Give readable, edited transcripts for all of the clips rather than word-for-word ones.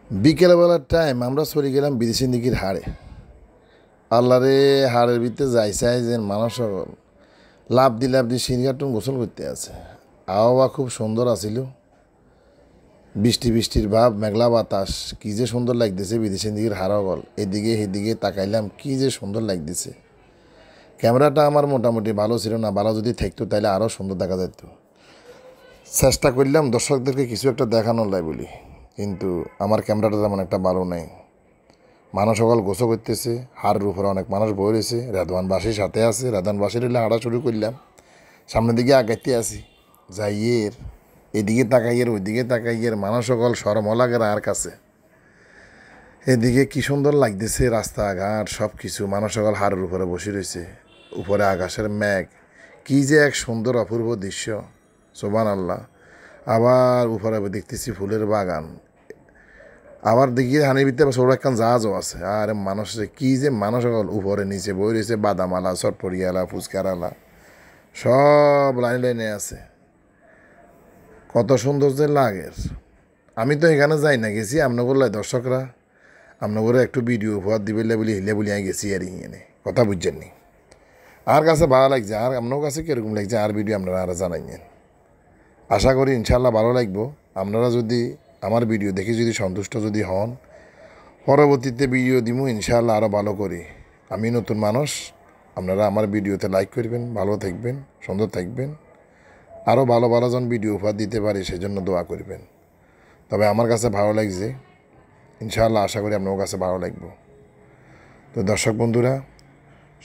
বিকেলবেলার time আমরা চলে গেলাম বিদেশি দিঘির হাড়ে। আল্লাহরে, হাড়ের ভিতরে যাই চাই যে মানুষ লাভ দি সিনগাটুম গোসল করতে আছে। আবহাওয়া খুব সুন্দর আছিল, বৃষ্টি বৃষ্টির ভাব, মেঘলা বাতাস, কী যে সুন্দর লাগতেছে। বিদেশি দিঘির হাড়গল এদিকে সেদিকে তাকাইলাম, কী যে সুন্দর লাগতেছে। ক্যামেরাটা আমার মোটামুটি ভালো ছিল না, ভালো যদি থাকতো তাহলে আরও সুন্দর দেখা যেত। চেষ্টা করলাম দর্শকদেরকে কিছু একটা দেখানোর লাই বলি, কিন্তু আমার ক্যামেরাটা তেমন একটা ভালো নেই। মানুষ সকল গোসল করতেছে, হাড়ের উপরে অনেক মানুষ বই রয়েছে। রেদওয়ানবাসীর সাথে আছে, রেদওয়ানবাসীর হলে হাঁটা শুরু করলাম। সামনের দিকে আগাইতে আসি, যাইয়ের এদিকে তাকাইয়ের ওইদিকে তাকাইয়ের মানুষ সকল সরম লাগে আর কাছে। এদিকে কি সুন্দর লাগতেছে, রাস্তাঘাট সব কিছু, মানুষ সকল হাড়ের উপরে বসে রয়েছে। উপরে আকাশের মেঘ, কি যে এক সুন্দর অপূর্ব দৃশ্য, সুবহানাল্লাহ। আবার উপরে দেখতেছি ফুলের বাগান, আবার দেখি হানির ভিতরে ছোট একখান জাহাজও আছে। আর মানুষ কি যে মানুষ উপরে নিচে বই রয়েছে, বাদামালা, চটপড়িয়ালা, ফুচকারালা সব লাইনে লাইনে আছে। কত সুন্দর যে লাগে। আমি তো এখানে যাই না, গেছি আপনাদের দর্শকরা আপনাদের একটু ভিডিও উপহার দিবে বলি হিলে বলি আমি গেছি আর ইয়ে কথা বুঝছেন নি। আর কাছে ভালো লাগছে, আর আপনার কাছে কীরকম লাগছে আর ভিডিও আপনারা আর জানাইছেন। আশা করি ইনশাল্লাহ ভালো লাগবো। আপনারা যদি আমার ভিডিও দেখে যদি সন্তুষ্ট যদি হন, পরবর্তীতে ভিডিও দিব ইনশাআল্লাহ আরও ভালো করি। আমি নতুন মানুষ, আপনারা আমার ভিডিওতে লাইক করবেন, ভালো থাকবেন, সুন্দর থাকবেন, আরও ভালো ভালো জন ভিডিও উপহার দিতে পারি সেজন্য দোয়া করবেন। তবে আমার কাছে ভালো লাগছে, ইনশাআল্লাহ আশা করি আপনার কাছে ভালো লাগবে। তো দর্শক বন্ধুরা,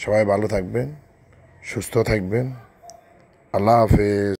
সবাই ভালো থাকবেন, সুস্থ থাকবেন। আল্লাহ হাফেজ।